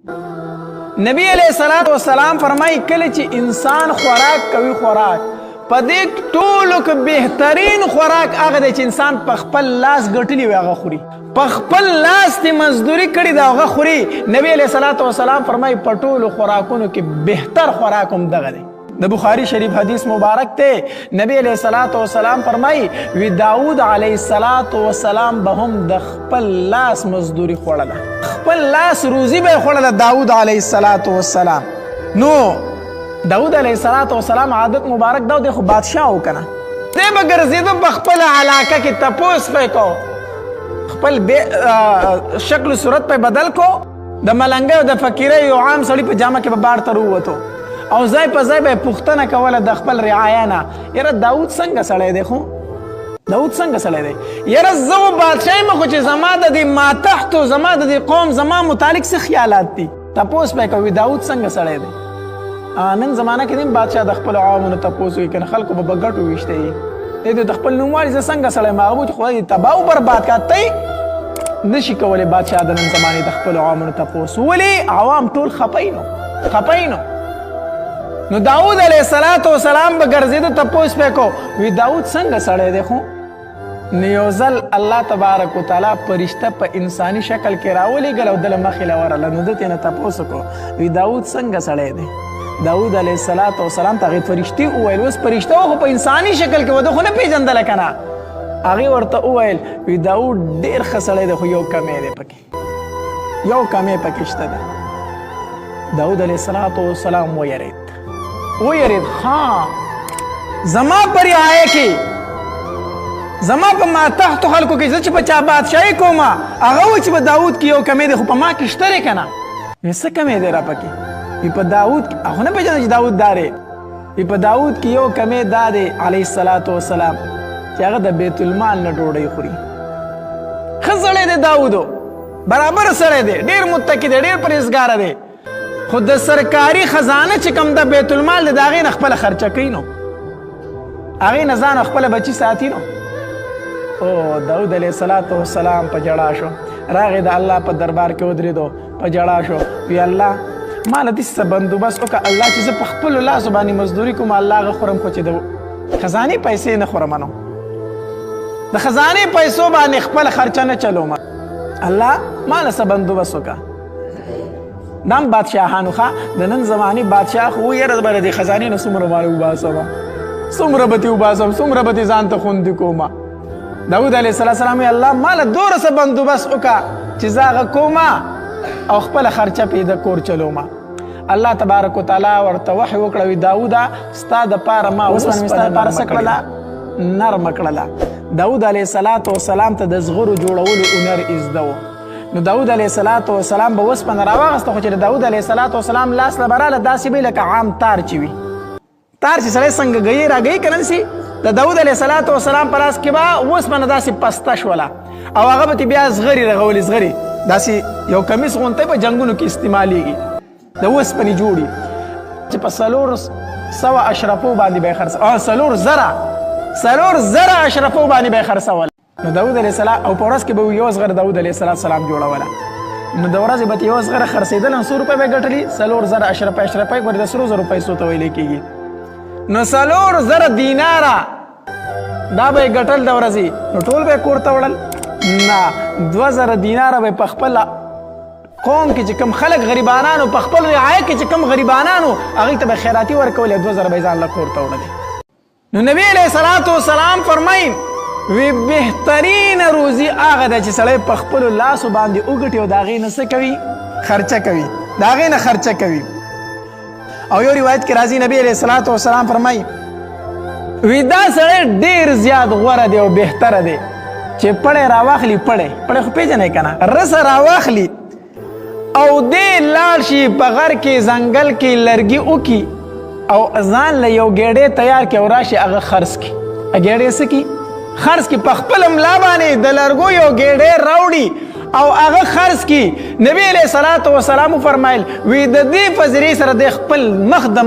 نبی علیہ الصلوۃ والسلام فرمایي کله چې انسان خوراک کوي خوراک په دې ټولو کې بهترین خوراک هغه دی چې انسان په خپل لاس ګټلی وي هغه خوري، په خپل لاس دې مزدوري کړې ده هغه خوري. نبی علیہ الصلوۃ والسلام فرمایي په ټولو خوراکونو کې بهتر خوراک هم دغه دی. د بخاری شریف حدیث مبارک ته نبی علیہ الصلوۃ والسلام فرمایي وی داود علیہ الصلوۃ والسلام به هم د خپل لاس مزدوري خوړله، خپل لاس روزي به خوړله داود علیہ الصلوۃ والسلام. نو داود علیہ الصلوۃ والسلام عادت مبارک دا خو بادشاہ و کنه، دی به ګرځېده په خپل علاقه کې تپوس پې کو، خپل شکل صورت په بدل کو، د ملنګۍ او د فقیرۍ یو عام سړي په جامه کې به بار ته ووتو او ځای په ځای به پوښتنه کوله د خپل رعایا نه، یاره داود څنګه سړی دی؟ خو داود څنګه سړی دی؟ یاره زه و بادشاه یم خو چې زما د دې ماتحتو زما د دې قوم زما متعلق څه خیالات دي؟ تپوس به کوي داود څنګه سړی دی؟ نن زمانه کې دیم بادشاه د خپلو عوامو نه تپوس کوي کنه خلکو به ګټو ویشته یي د خپل نوموالي زه څنګه سړی یم هغه به چې خدای دې تباه او برباد کا تی نشي کولی بادشاه د نن زمانې د خپلو عوامو نه تپوس. ولې عوام ټول خپی نو نو داود علیہ الصلوۃ والسلام به ګرځېده تپوس پې کو وی داود څنګه سړی دی؟ خو نو یو ځل الله تبارک وتعالی فرشته په انساني شکل کې راولېږل او دله مخې له ورغله. نو ده ترېنه تپوس وکړو وی داود څنګه سړی دی؟ داود علیہ الصلوۃ والسلام ته هغې فرشتې وویل، اوس فرشته خو په انساني شکل کې وه ده خو نه پېژندله که نه. هغې ورته وویل وی داود ډېر ښه سړی دی خو یو کمی دی پکې، یو کمی پکې شته دی. داود علیہ الصلوۃ والسلام ویرېد ها زما په رعایه کې زما په ماتحتو خلکو کې زه چې په چا بادشاهي کوم هغه و چې په داود کې یو کمی دی خو په ما کې شته دی که نه؟ وی څه کمی دی را پکې؟ وی په داود کې هغه نه پېژنده چې داود دا دی. وی په داود کې یو کمی دا دی علیه الصلوۃ والسلام چې هغه د بیت المال نه ډوډۍ خوري. ښه سړی دی داودو، برابر سړی دی، ډېر متقي دی، ډېر پرهیزګاره دی، خو د سرکاري خزانه چې کوم د بیت المال دی د هغې نه خپله خرچه کوي نو هغې نه ځان او خپله بچي ساتي نو. او داود علیه الصلوۃ والسلام په ژړا شو، راغې د الله په دربار کې ودرېدو، په ژړا شو وی الله ما له داسې څه بندوبست وکړه الله چې زه په خپلو لاسو باندې مزدوري کوم الله هغه خورم خو چې د خزانې پیسې نه خورم نو د خزانې پیسو باندې خپله خرچه نه چلوم الله ما له څه بندوبست وکړه. دام بادشاهانو ښه د نن زمانې بادشاه خو یاره به د خزانې نه څومره مال وباسم، څومره به تې وباسم، څومره به تې ځان ته خوندي کوم. داود علیه السلام وی الله ما له دومره څه بندوبست وکړه چې زه هغه کوم او خپله خرچه پې د کور چلوم. الله تبارک وتعالی ورته وحی وکړه وی داوده ستا دپاره ما اوسپنه مې ستا دپاره څه کړله؟ نرمه کړله. داود علیه السلام ته د زغرو جوړولو هنر زده و. نو داود علیه السلام به اوسپنه راواغسته خو چې د داود علیه السلام لاس له براله داسې به لکه عام تار چې وي، تار چې سړی څنګه ګیي راګیي که نه سي د داود علیه السلام په لاس کې به اوسپنه داسې پسته شوله او هغه به تې بیا زغرې رغولې، زغرې داسې یو کمیس غونتی په جنګونو کې استعمالیږي د اوسپنې جوړي چې په 400 اشرفو باندې به یې خرڅول، 400 اشرفو باندې به یې خرڅول. نو داود علیه السلام او په ورځ کې به یو زغره داود علیه السلام جوړوله. نو د ورځې به یو زغره خرڅېدله 100 روپۍ به یې ګټلي، 400 اشرفۍ ګورې د سرو زرو پیسو ته ویلی کېږي. نو 400 دیناره دا به یې ګټل د ورځې، نو ټول به یې کور ته وړل؟ نه، 2000 دیناره به یې په خپل قوم کې چې کوم خلک غریبانانو په خپل رعایه کې چې کوم غریبانانو هغوی ته به خیراتي ورکولې، 2000 به یې ځان له کور ته وړلې. نو نبی علیه الصلوۃ والسلام فرمایي وی بهترین روزي هغه ده چې سړی په خپلو لاسو باندې وګټي او د هغې نه څه کوي؟ خرچه کوي، د هغې نه خرچه کوي. او یو روایت کې راځي نبی علیه الصلوۃ والسلام فرمایي وی دا سړی ډېر زیات غوره دی او بهتره دی چې پړی راواخلي، پړی خو پېژنئ که نه، رسه راواخلي او دې لاړ شي په غر کې ځنګل کې لرګي وکړي او ځان له یو ګېډۍ تیار کړي او راشي هغه خرڅ کړي. ګېډۍ څه کړي؟ خرڅ کړي، په خپله ملا باندې د لرګو یو ګېډۍ راوړي او هغه خرڅ کړي. نبی علیه الصلوۃ والسلام وفرمایل وی د دې فضیلې سره د خپل مخ د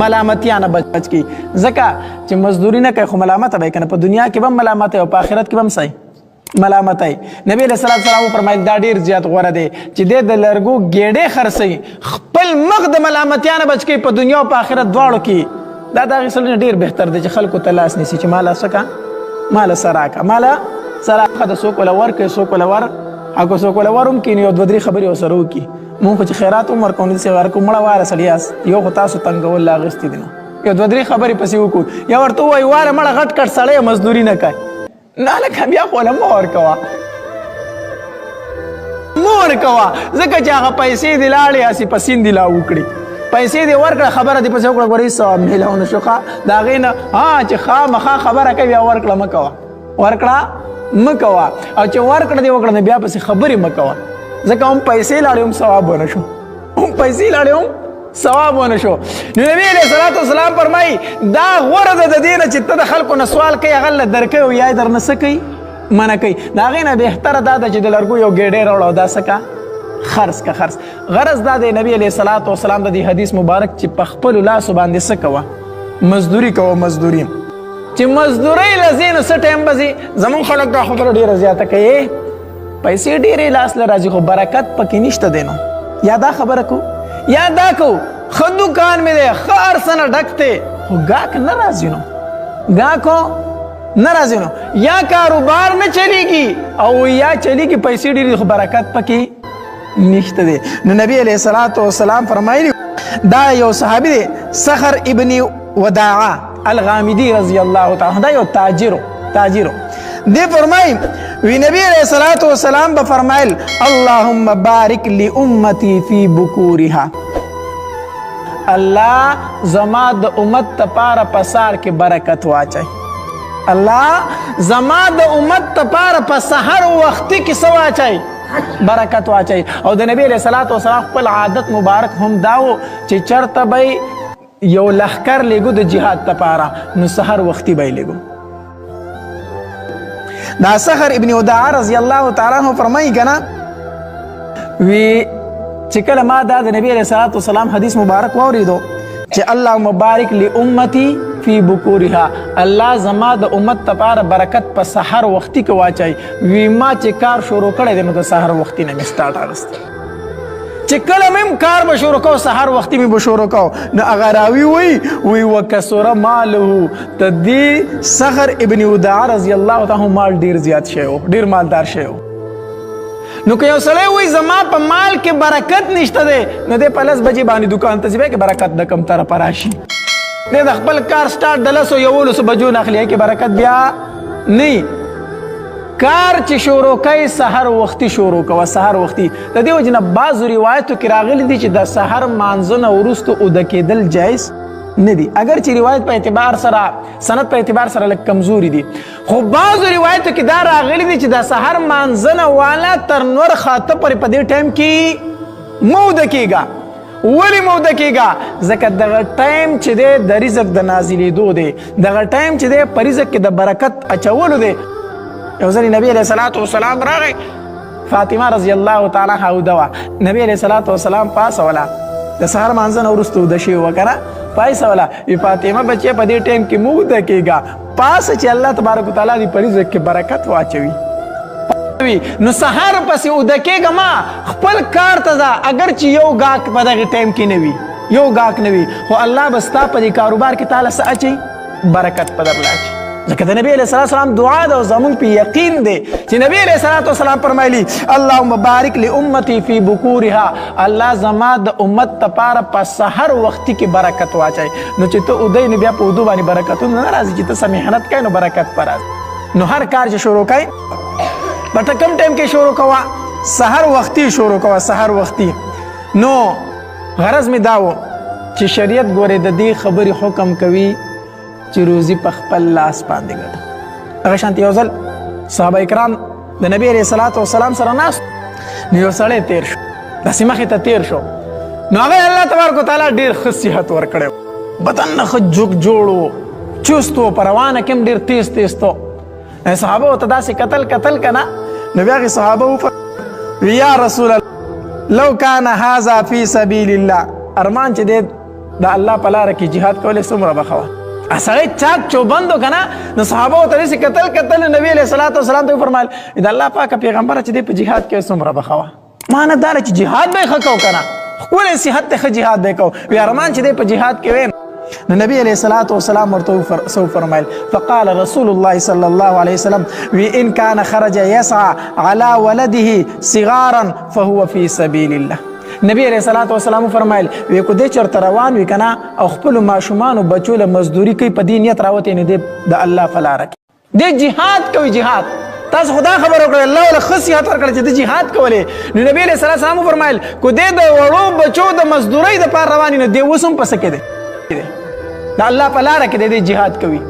ملامتیا نه بچ کړي، ځکه چې مزدوري نه کوي خو ملامته به یې که نه، په دنیا کې به هم ملامته او په آخرت کې به هم صحیح ملامتای. نبی علیہ الصلوۃ والسلام فرمایل دا ډیر زیات غوړه دی چې د لرګو ګېډې خرڅي خپل مخ د ملامتیانه بچ کی په دنیا او په آخرت دواړو کې. دا د غسل ډیر بهتر دی چې خلکو ته لاس نیسي چې مال سکا مال سراکا مال سراکا د سوق ولا ور کې سوق ولا ور هغه سوق ولا ورم کې یو دوه درې خبرې وسرو کی مونږ چې خیرات عمر کوم دي ور کوم مړه واره سړیاس یو خو تاسو تنګول لا غستی دي یو دوه درې خبرې پسې وکړو یا ورته وای واره مړه غټ کټ سړی مزدوري نه کوي نه لکه بیا خو له مور کوا ځکه چې هغه پیسې دی لاړې هسې پسین دی لا وکړي پیسې دی ورکړه خبره دی پسې وکړه ګورې ثواب میلاونه شو د هغې نه چې خامخا خبره کوي بیا ورکړه مه کوه مه کوه او چې ورکړه دی وکړه نو بیا پسې خبرې مه کوه ځکه هم پیسې لاړې هم ثواب ونه شو ثواب ونه شو. نو نبی علیہ الصلوۃ والسلام فرمایي دا غوره ده د دې نه چې ته د خلکو نه سوال کوي هغه له درکوي او یا یې درنه څه کوي منع کوي. د هغې نه بهتره دا ده چې د لرګو یو ګېډۍ راوړه او دا څه کا خرڅ غرض دا دی نبی علیہ الصلوۃ والسلام د دې حدیث مبارک چې په خپلو لاسو باندې څه کوه مزدوري چې مزدورۍ له ځې نو څه ټایم به ځي زمونږ خلک دا خبره ډېره زیاته کوي پیسې ډېرې لاس له راځي خو برکت پکې نشته دی نو یا دا خبره کو یا دا کو ښه دوکان مې دی ښه هر څه نه ډک دی خو ګاهک نه راځي نو یا کاروبار نه چلیږي او یا چلیږي پیسې ډېرې خو برکت پکې نشته دی. نو نبی علیہ الصلوۃ والسلام فرمایلی دا یو صحابي دی صخر ابن وداعه الغامدی رضی الله تعالی دا یو تاجرو دی فرمائی وی نبی علیہ الصلوۃ والسلام به فرمایل اللهم بارک لامتی فی بکورها الله زما د امت تپاره پسار کې برکت واچي الله زما د امت تپاره په سحر وختي کې څه واچي برکت واچي. او د نبی علیہ الصلوۃ والسلام خپل عادت مبارک هم داو چې چرته به یو لښکر لیږو د جهاد تپاره نو سحر وختي به یې لیږو. دا صخر ابن وداعه رضی الله تعالی عنہ فرمایي کنه وی چې کله ما دا د نبی علیہ الصلوۃ والسلام حدیث مبارک واوریدو چې اللهم بارک لامتی فی بکورها الله زما د امت تپاره برکت په سحر وختي کې واچي وی ما چې کار شروع کړی دی نو د سحر وختي نه مې سټارټ اغستی چې کله مې کار به شروع کو سحر وختي مې به شروع کو نو هغه راوي وی وکسره ماله ته دې صخر ابن وداعه رضی الله تعالی مال ډیر زیات شی و ډیر مالدار شی و. نو که یو سړی وایي زما په مال کې برکت نشته دی نو دی په 10 بجې باندې دکان ته ځي بیا کې برکت د کوم طرفه راشي دی د خپل کار سټارټ د 10 بجو نه اخلي کې برکت بیا نه کار چې شروع کوي سحر وختي شروع کوه سحر وختي. د دې وجې نه بعضو روایتو کې راغلي دي چې د سحر مانځه نه وروسته اوده کېدل جایز نه دي اگر چې روایت په اعتبار سره سند په اعتبار سره لږ کمزوري دي خو بعضو روایتو کې دا راغلي دي چې د سحر مانځه نه والا تر نور خاطه پورې په دې ټایم کې مه اوده کېږه. ولې مه اوده کېږه ځکه دغه ټایم چې دی د رزق د نازلېدو دی دغه ټایم چې دی په رزق کې د برکت اچولو دی. یو ځل نبی علیہ الصلوۃ والسلام راغی فاطمه رضی الله تعالی عنها اوده وه نبی علیہ الصلوۃ والسلام پاسوله د سحر مانځه نه وروسته اوده شوې وه که نه پایسوله وی فاطمه بچیه په دې ټایم کې مه اوده کېږه پاسه چې الله تبارک وتعالی دې په رزق کې برکت واچوي نو سحر پسې اوده کېږه ما خپل کار ته ځه اگر چې یو ګاهک په دغه ټایم کې نه وي خو الله به ستا په دې کاروبار کې تعالی څه اچوي برکت په درله اچوي. ځکه د نبی علیہ السلام دعا ده او زمونږ په یقین دی چې نبی علیہ السلام فرمایلی اللهم بارک لامتی فی بکورها الله زما د امت تپاره په سحر وختي کې برکت واچي. نو چې ته اودی نو بیا په اودو باندې برکتونه نه راځي چې ته څه محنت کوې نو برکت به راځي. نو هر کار چې شروع کوې په ته کم ټایم کې شروع کوه سحر وختي شروع کوه سحر وختي. نو غرض مې دا و چې شریعت ګورې د دې خبرې حکم کوي چې روزي په خپل لاس باندې ګټه. هغه شانتي یو ځل صحابه کرام د نبی علیہ الصلوۃ والسلام سره ناست نو یو سړی تیر شو داسې مخې ته تیر شو نو هغه الله تبارک وتعالی ډېر ښه صحت ورکړی بدن نه ښه جوګ جوړ چست و په روانه کې هم ډېر تیز تو صحابه ورته داسې قتل که نه نو بیا هغې صحابه وفرمایل یا رسول الله لو کان هذا فی سبیل الله ارمان چې دی د الله په لاره کې جهاد کولی څومره به ښه وه سړی چاک چوبند وکنه نو صحابه ورته داسې کتل نبي علیه الصلاة والسلام ته وفرمایل د الله پاکه پیغمبره چې دی په جهاد کې څومره بخوه معنی دا ده چې جهاد به یې ښه کوو که نه ښکلی صحت ته ښه جهاد به یې کوو وی ارمان چې دی په جهاد کې وی نو نبی علیه الصلاة والسلام ورته څه وفرمایل فقال رسول الله صلی الله علیه وسلم وی ان کان خرج یسعى على ولده صغارا فهو فی سبیل الله نبی علیہ الصلوۃ والسلام فرمایل وی کو دې چرته روان وی کنه او خپل ماشومان او بچو له مزدوری کوي په دې نیت راوته نه دی د الله فلاره کې د جهاد کوي جهاد تاسو خدا خبر وکړه الله له خصيحت ورکړه چې د جهاد کولې نو نبی علیہ الصلوۃ والسلام فرمایل کو دې د وړو بچو د مزدوري د پار روان نه دی وسم پس کې دی د الله فلاره کې د جهاد کوي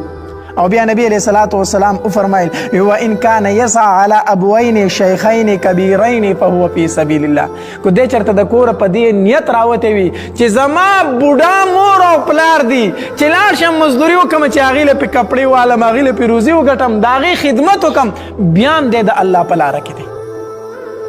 او بیا نبی علیہ الصلوۃ والسلام فرمایل و ان کان یسعى على ابوین شیخین کبیرین فهو فی سبیل الله کو دې چرته د کور په دې نیت راوته وي چې زما بوډا مور او پلار دی چې لار شم مزدوری وکم چې اغیله په کپڑے والا مغیله په روزي وګټم داغي خدمت وکم بیان دې د الله په لار کې دی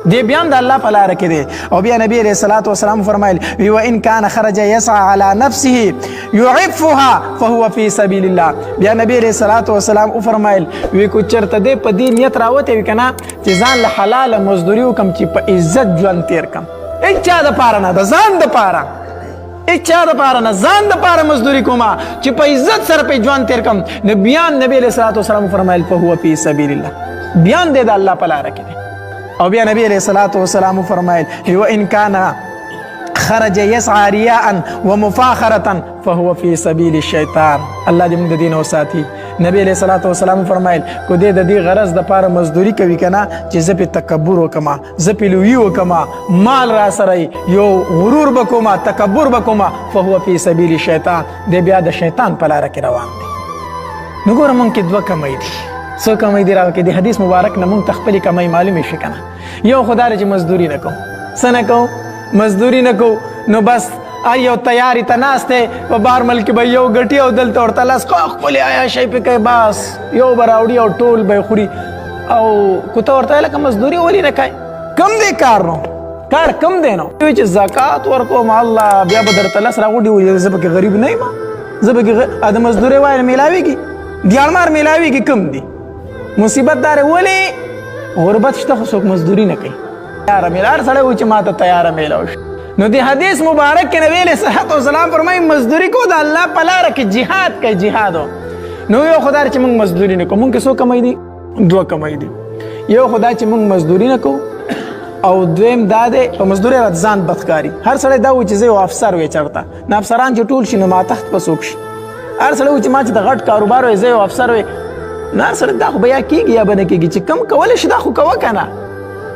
دی بیان د الله په لار کې دی او بیا نبی علیہ الصلوۃ والسلام فرمایل و ان کان خرج یسعى على نفسه يعفها فهو في سبيل الله بیا نبی علیہ الصلوۃ والسلام فرمایل وی کو چرته دې په دې نیت راوته وی کنه چې ځان له حلال مزدوری وکم چې په عزت ژوند تیر کم اچا د پاره نه د ځان د پاره اچا د پاره نه ځان د پاره مزدوری کوما چې په عزت سره په ژوند تیر کم نو بیان نبی علیہ الصلوۃ والسلام فرمایل فهو في سبيل الله بیان دې د الله په لار کې دی او بیا نبی علیہ الصلوۃ والسلام فرمایل و ان کان خرج يسعى رياء ومفاخرة فهو في سبيل الشيطان الله دې موږ د دین او ساتي نبی علیہ الصلوۃ والسلام فرمایل کو دې د دې غرض د پاره مزدوری کوي کنه چې زه په تکبر وکما زه په لوی وکما مال را سره یو غرور بکوما تکبر بکوما فهو في سبيل الشيطان دې بیا د شیطان په لار کې روان دي نو ګوره مونږ کې دوه کمې دي څو کمې دي راو کې د حدیث مبارک نه مونږ تخپل کمې معلومه شي کنه یو خدای چې مزدوری نه کوم سنه کوم مزدوری نه کو نو بس ایو تیاری تناسته په بار ملک به یو غټي او دلته ورته لاس کو خپل آیا شي په کې بس یو براوډي او ټول به خوري او کوته ورته لکه مزدوری ولی نه کوي کم دې کار نو کار کم دی نو چې زکات ورکوم الله بیا به درته لاس راغوډي وي زه به غریب نه یم زه به د مزدوري وای میلاويږي دیال مار میلاويږي کم دی مصیبت دار ولی غربت شته خو څوک مزدوری نه کوي تیار میلار سره و چې ماته تیار میلاو نو دی حدیث مبارک کې نبی علیہ الصلوۃ والسلام فرمایي مزدوری کو د الله په لار کې jihad کوي jihad نو یو خدای چې موږ مزدوری نه کوو موږ څه کمای دي دوه کمای دي یو خدای چې موږ مزدوری نه کوو او دویم دا دی په مزدوري ځان بدکاری هر سړی دا و چې زه یو افسر وې چرته نه افسران چې ټول شي نو ما تحت په څوک شي هر سړی و چې ما چې د غټ کاروبار وې زه یو افسر وې نه هر سړی دا خو بیا کېږي یا به نه کېږي چې کم کولی شي دا خو کوه که نه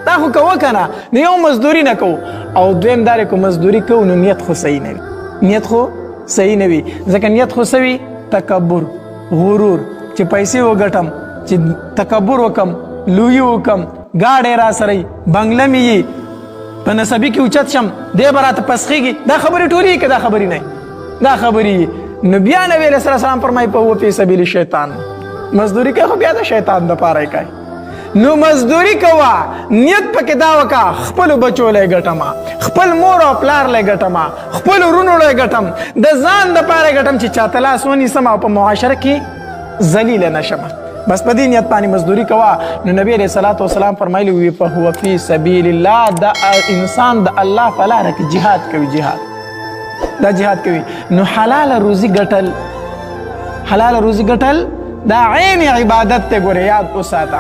دا خو کوه که نه نو یو مزدوري نه کوو او دویم دا دی که مزدوري کوو نو نیت خو صحیح نه وي نیت خو صحیح نه وي ځکه نیت خو څه وي تکبر غرور چې پیسې وګټم چې تکبر وکم لویي وکم گاڑی را سره بنگله می په نسبی کې اوچت شم دی براته پسخیږي دا خبرې ټولې که دا خبرې نه دا خبرې نو بیا نبی علیه السلام فرمایي په هو فی سبیل شیطان مزدوري کوي خو بیا د شیطان دپاره کوي نو مزدوري کوه نیت پکې دا وکړه خپلو بچو لی ګټمه خپل مور او پلار لی ګټمه خپلو وروڼو لی ګټم د ځان دپاره ګټم چې چاته لاس ونیسم او په معاشره کې ذلیله نه شمه بس په دې نیت باندې مزدوري کوه نو نبی علیہ الصلوۃ والسلام فرمایلی وی فهو فی سبیل الله دا انسان د الله په لاره کې جهاد کوي جهاد کوي نو حلال روزي ګټل دا عین عبادت ته ګوره یاد وساته